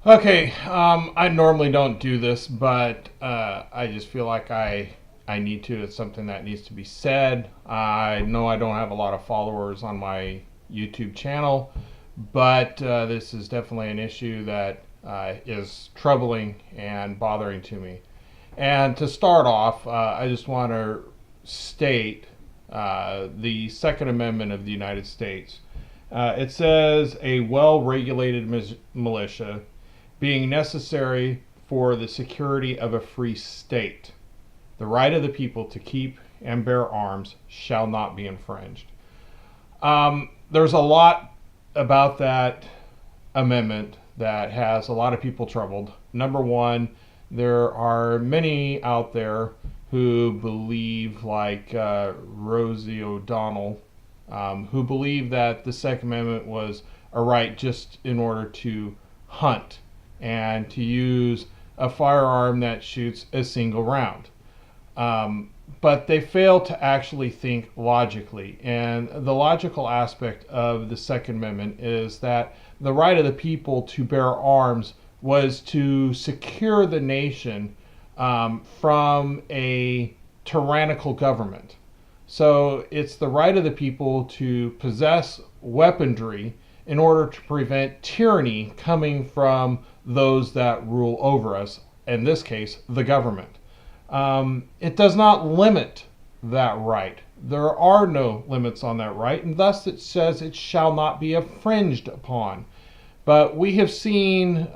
Okay, I normally don't do this, but I just feel like I need to. It's something that needs to be said. I know I don't have a lot of followers on my YouTube channel, but this is definitely an issue that is troubling and bothering to me. And to start off, I just want to state the Second Amendment of the United States. It says a well regulated militia being necessary for the security of a free state. The right of the people to keep and bear arms shall not be infringed. There's a lot about that amendment that has a lot of people troubled. Number one, there are many out there who believe, like Rosie O'Donnell, who believe that the Second Amendment was a right just in order to hunt and to use a firearm that shoots a single round. But they fail to actually think logically. And the logical aspect of the Second Amendment is that the right of the people to bear arms was to secure the nation from a tyrannical government. So it's the right of the people to possess weaponry in order to prevent tyranny coming from those that rule over us, in this case, the government. It does not limit that right. There are no limits on that right, and thus it says it shall not be infringed upon. But we have seen,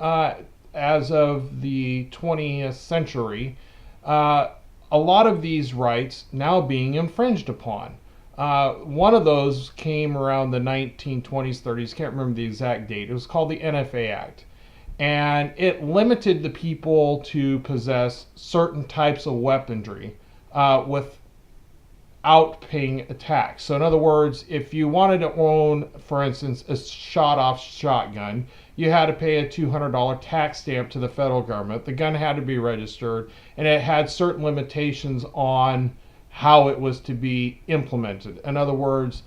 as of the 20th century, a lot of these rights now being infringed upon. One of those came around the 1920s, 30s, can't remember the exact date. It was called the NFA Act. And it limited the people to possess certain types of weaponry without paying a tax. So, in other words, if you wanted to own, for instance, a shot off shotgun, you had to pay a $200 tax stamp to the federal government. The gun had to be registered, and it had certain limitations on how it was to be implemented. In other words,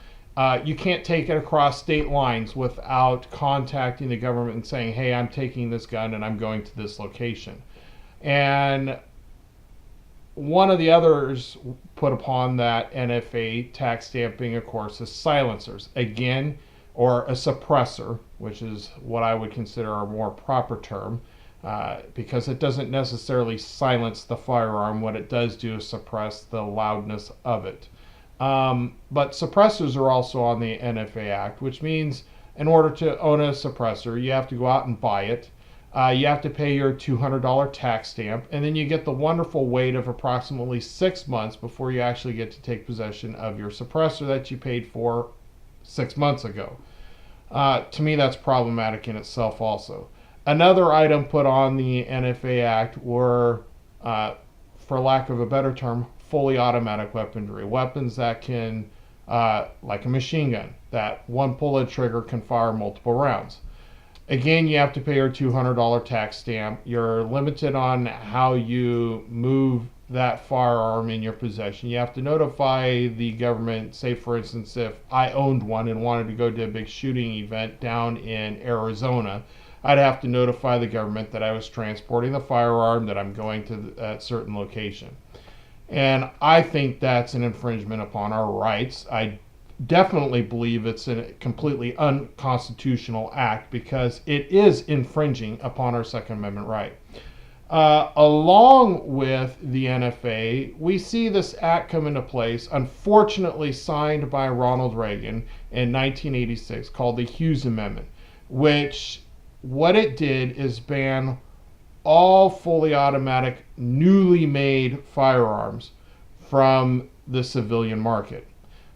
you can't take it across state lines without contacting the government and saying, hey, I'm taking this gun and I'm going to this location. And one of the others put upon that NFA tax stamping, of course, is silencers. Again, or a suppressor, which is what I would consider a more proper term, because it doesn't necessarily silence the firearm. What it does do is suppress the loudness of it. But suppressors are also on the NFA Act, which means in order to own a suppressor, you have to go out and buy it. You have to pay your $200 tax stamp, and then you get the wonderful wait of approximately 6 months before you actually get to take possession of your suppressor that you paid for 6 months ago. To me, that's problematic in itself also. Another item put on the NFA Act were, for lack of a better term, fully automatic weaponry. Weapons that can, like a machine gun, that one pull of trigger can fire multiple rounds. Again, you have to pay your $200 tax stamp. You're limited on how you move that firearm in your possession. You have to notify the government. Say, for instance, if I owned one and wanted to go to a big shooting event down in Arizona, I'd have to notify the government that I was transporting the firearm, that I'm going to that certain location. And I think that's an infringement upon our rights. I definitely believe it's a completely unconstitutional act because it is infringing upon our Second Amendment right. Along with the NFA, we see this act come into place, unfortunately signed by Ronald Reagan in 1986, called the Hughes Amendment, which what it did is ban all fully automatic, newly made firearms from the civilian market.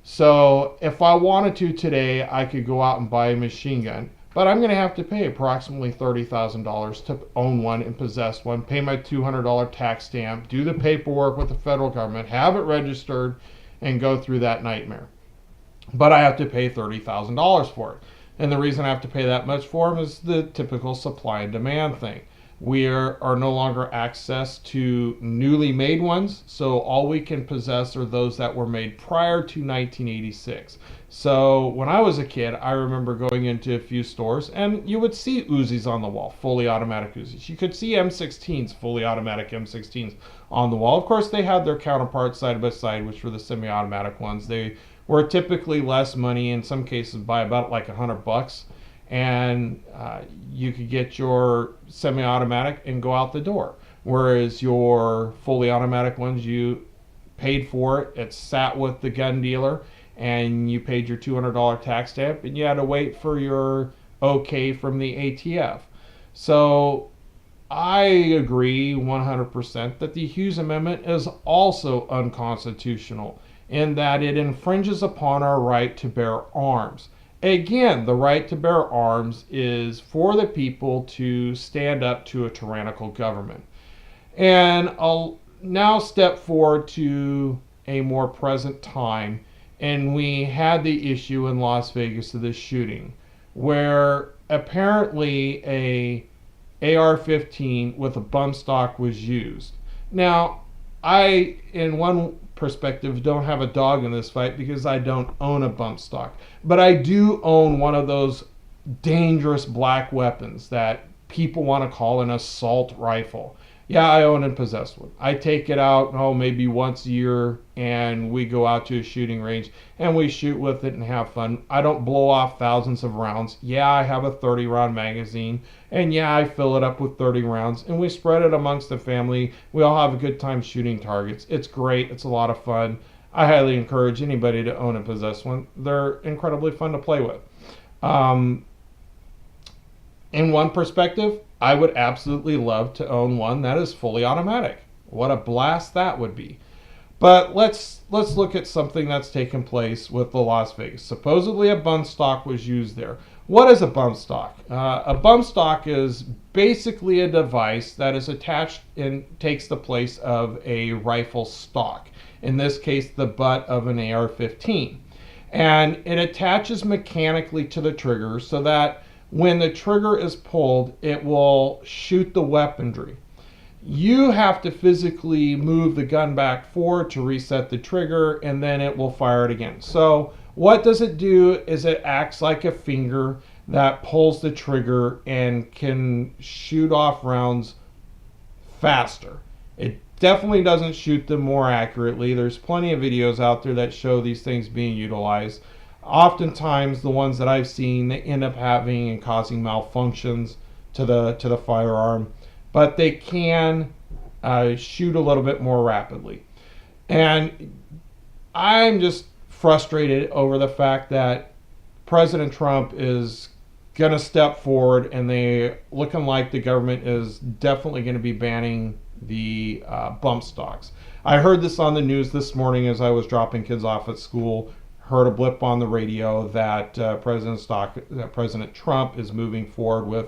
So if I wanted to today, I could go out and buy a machine gun, but I'm going to have to pay approximately $30,000 to own one and possess one, pay my $200 tax stamp, do the paperwork with the federal government, have it registered, and go through that nightmare. But I have to pay $30,000 for it. And the reason I have to pay that much for them is the typical supply and demand thing. We are no longer access to newly made ones, so all we can possess are those that were made prior to 1986. So when I was a kid, I remember going into a few stores and you would see Uzis on the wall, fully automatic Uzis. You could see M16s, fully automatic M16s on the wall. Of course, they had their counterparts side by side, which were the semi-automatic ones. They were typically less money, in some cases by about like $100, and you could get your semi-automatic and go out the door. Whereas your fully automatic ones, you paid for it, it sat with the gun dealer, and you paid your $200 tax stamp, and you had to wait for your okay from the ATF. So I agree 100% that the Hughes Amendment is also unconstitutional in that it infringes upon our right to bear arms. Again, the right to bear arms is for the people to stand up to a tyrannical government. And I'll now step forward to a more present time, and we had the issue in Las Vegas of this shooting, where apparently a AR-15 with a Bumpstock was used. Now, I, in one perspective, don't have a dog in this fight because I don't own a Bumpstock, but I do own one of those dangerous black weapons that people want to call an assault rifle. Yeah, I own and possess one. I take it out, maybe once a year, and we go out to a shooting range and we shoot with it and have fun. I don't blow off thousands of rounds. Yeah, I have a 30-round magazine, and yeah, I fill it up with 30 rounds, and we spread it amongst the family. We all have a good time shooting targets. It's great. It's a lot of fun. I highly encourage anybody to own and possess one. They're incredibly fun to play with. In one perspective, I would absolutely love to own one that is fully automatic. What a blast that would be. But let's look at something that's taken place with the Las Vegas. Supposedly a Bumpstock was used there. What is a Bumpstock? A Bumpstock is basically a device that is attached and takes the place of a rifle stock. In this case, the butt of an AR-15. And it attaches mechanically to the trigger so that when the trigger is pulled, it will shoot the weaponry. You have to physically move the gun back forward to reset the trigger, and then it will fire it again. So what does it do is it acts like a finger that pulls the trigger and can shoot off rounds faster. It definitely doesn't shoot them more accurately. There's plenty of videos out there that show these things being utilized. Oftentimes, the ones that I've seen, they end up having and causing malfunctions to the firearm, but they can shoot a little bit more rapidly. And I'm just frustrated over the fact that President Trump is going to step forward, and they looking like the government is definitely going to be banning the bump stocks. I heard this on the news this morning as I was dropping kids off at school. Heard a blip on the radio that President Trump is moving forward with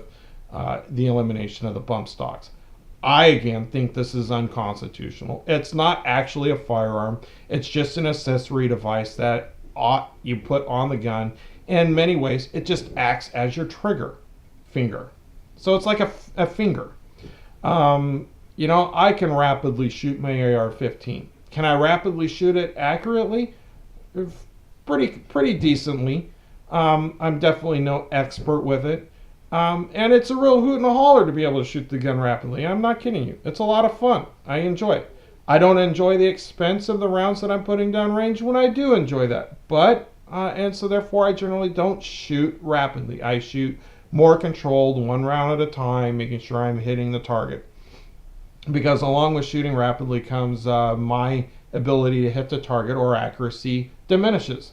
the elimination of the bump stocks. I again think this is unconstitutional. It's not actually a firearm. It's just an accessory device that you put on the gun. In many ways, it just acts as your trigger finger. So it's like a finger. I can rapidly shoot my AR-15. Can I rapidly shoot it accurately? Pretty decently. I'm definitely no expert with it. And it's a real hoot and a holler to be able to shoot the gun rapidly. I'm not kidding you. It's a lot of fun. I enjoy it. I don't enjoy the expense of the rounds that I'm putting down range when I do enjoy that. But, and so therefore I generally don't shoot rapidly. I shoot more controlled, one round at a time, making sure I'm hitting the target. Because along with shooting rapidly comes my ability to hit the target, or accuracy diminishes.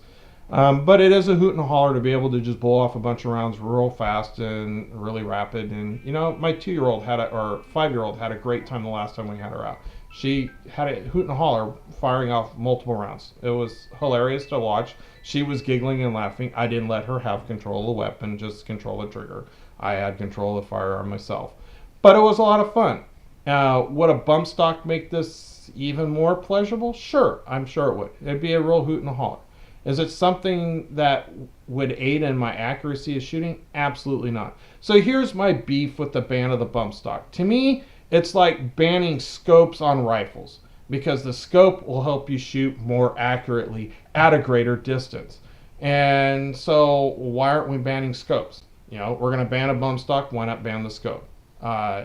But it is a hoot and a holler to be able to just blow off a bunch of rounds real fast and really rapid. And my 2-year-old or 5-year-old had a great time the last time we had her out. She had a hoot and a holler firing off multiple rounds. It was hilarious to watch. She was giggling and laughing. I didn't let her have control of the weapon, just control the trigger. I had control of the firearm myself. But it was a lot of fun. Would a bump stock make this even more pleasurable? Sure, I'm sure it would. It'd be a real hoot and a holler. Is it something that would aid in my accuracy of shooting? Absolutely not. So here's my beef with the ban of the bump stock. To me, it's like banning scopes on rifles, because the scope will help you shoot more accurately at a greater distance. And so why aren't we banning scopes? You know, we're going to ban a bump stock, why not ban the scope?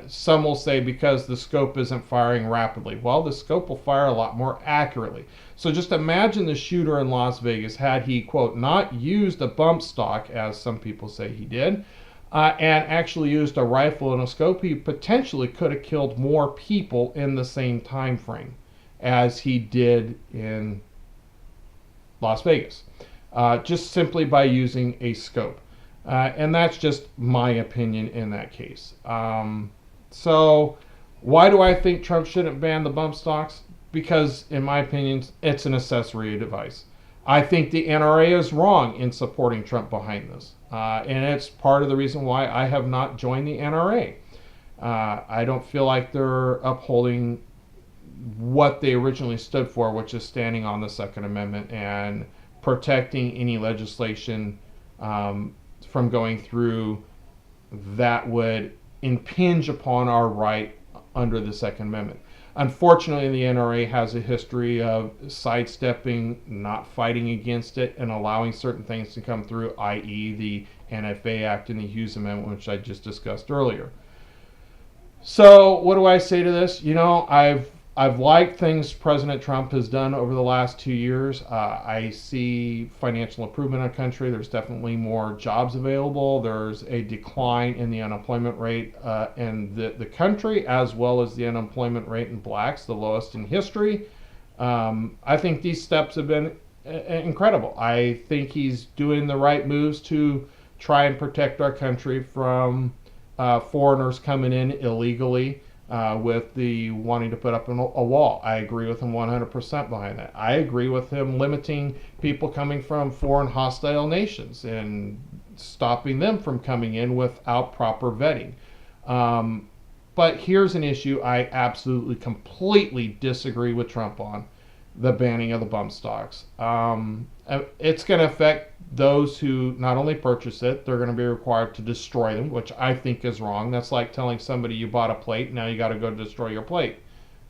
Some will say because the scope isn't firing rapidly. Well, the scope will fire a lot more accurately. So just imagine the shooter in Las Vegas, had he, quote, not used a bump stock, as some people say he did, and actually used a rifle and a scope, he potentially could have killed more people in the same time frame as he did in Las Vegas, just simply by using a scope. And that's just my opinion in that case. So why do I think Trump shouldn't ban the bump stocks? Because, in my opinion, it's an accessory device. I think the NRA is wrong in supporting Trump behind this. And it's part of the reason why I have not joined the NRA. I don't feel like they're upholding what they originally stood for, which is standing on the Second Amendment and protecting any legislation from going through that would impinge upon our right under the Second Amendment. Unfortunately, the NRA has a history of sidestepping, not fighting against it, and allowing certain things to come through, i.e. the NFA Act and the Hughes Amendment, which I just discussed earlier. So what do I say to this? You know, I've liked things President Trump has done over the last 2 years. I see financial improvement in the country. There's definitely more jobs available. There's a decline in the unemployment rate in the country, as well as the unemployment rate in blacks, the lowest in history. I think these steps have been incredible. I think he's doing the right moves to try and protect our country from foreigners coming in illegally. With the wanting to put up a wall. I agree with him 100% behind that. I agree with him limiting people coming from foreign hostile nations and stopping them from coming in without proper vetting. But here's an issue I absolutely, completely disagree with Trump on: the banning of the bump stocks. It's going to affect those who not only purchase it, they're going to be required to destroy them, which I think is wrong. That's like telling somebody you bought a plate, now you got to go destroy your plate.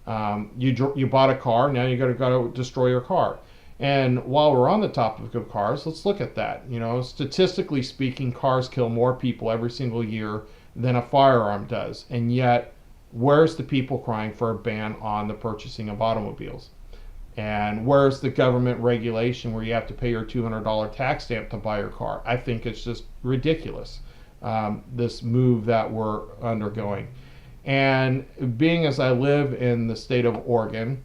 You bought a car, now you got to go destroy your car. And while we're on the topic of cars, let's look at that. You know, statistically speaking, cars kill more people every single year than a firearm does. And yet, where's the people crying for a ban on the purchasing of automobiles? And where's the government regulation where you have to pay your $200 tax stamp to buy your car? I think it's just ridiculous, this move that we're undergoing. And being as I live in the state of Oregon,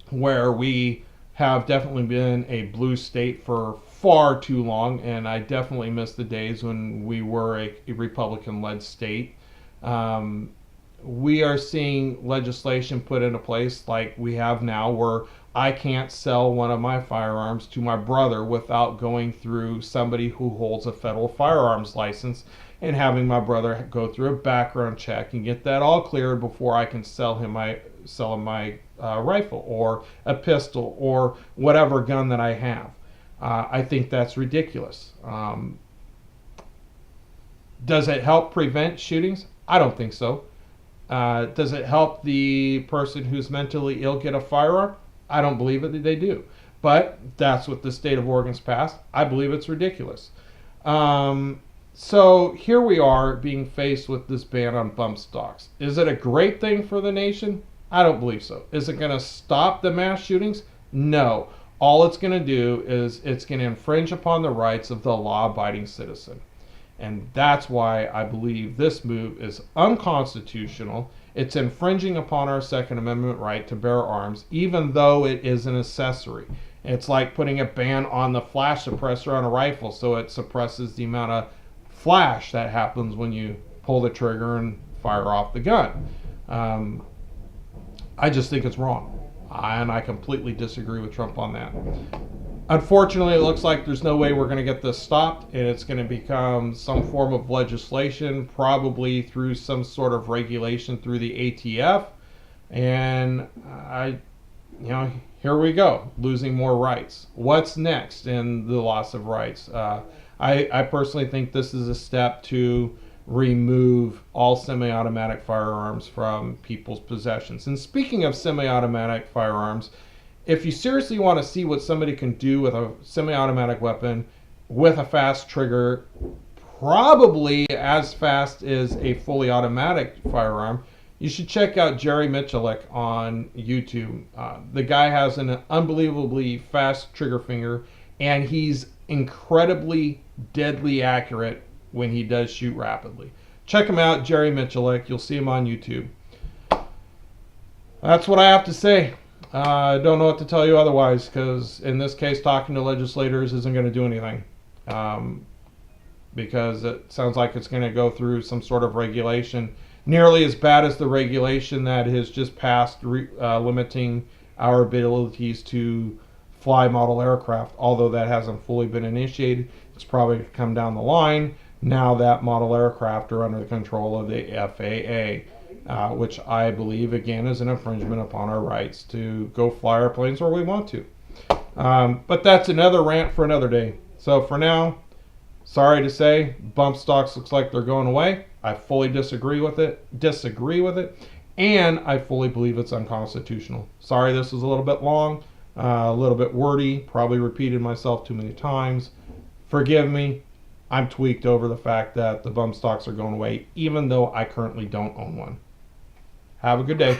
where we have definitely been a blue state for far too long, and I definitely miss the days when we were a Republican-led state, we are seeing legislation put into place like we have now, where I can't sell one of my firearms to my brother without going through somebody who holds a federal firearms license and having my brother go through a background check and get that all cleared before I can sell him my rifle or a pistol or whatever gun that I have. I think that's ridiculous. Does it help prevent shootings? I don't think so. Does it help the person who's mentally ill get a firearm? I don't believe that they do. But that's what the state of Oregon's passed. I believe it's ridiculous. So here we are being faced with this ban on bump stocks. Is it a great thing for the nation? I don't believe so. Is it going to stop the mass shootings? No. All it's going to do is it's going to infringe upon the rights of the law-abiding citizen. And that's why I believe this move is unconstitutional. It's infringing upon our Second Amendment right to bear arms, even though it is an accessory. It's like putting a ban on the flash suppressor on a rifle, so it suppresses the amount of flash that happens when you pull the trigger and fire off the gun. I just think it's wrong. And I completely disagree with Trump on that. Unfortunately, it looks like there's no way we're going to get this stopped, and it's going to become some form of legislation, probably through some sort of regulation through the ATF. And here we go, losing more rights. What's next in the loss of rights? I personally think this is a step to remove all semi-automatic firearms from people's possessions. And speaking of semi-automatic firearms, if you seriously want to see what somebody can do with a semi-automatic weapon with a fast trigger, probably as fast as a fully automatic firearm, you should check out Jerry Michalik on YouTube. The guy has an unbelievably fast trigger finger, and he's incredibly deadly accurate when he does shoot rapidly. Check him out, Jerry Michalik. You'll see him on YouTube. That's what I have to say. I don't know what to tell you otherwise, because in this case, talking to legislators isn't going to do anything. Because it sounds like it's going to go through some sort of regulation, nearly as bad as the regulation that has just passed limiting our abilities to fly model aircraft. Although that hasn't fully been initiated, it's probably going to come down the line now that model aircraft are under the control of the FAA, which I believe, again, is an infringement upon our rights to go fly our planes where we want to. But that's another rant for another day. So for now, sorry to say, bump stocks looks like they're going away. I fully disagree with it, and I fully believe it's unconstitutional. Sorry this was a little bit long, a little bit wordy, probably repeated myself too many times. Forgive me. I'm tweaked over the fact that the bump stocks are going away, even though I currently don't own one. Have a good day.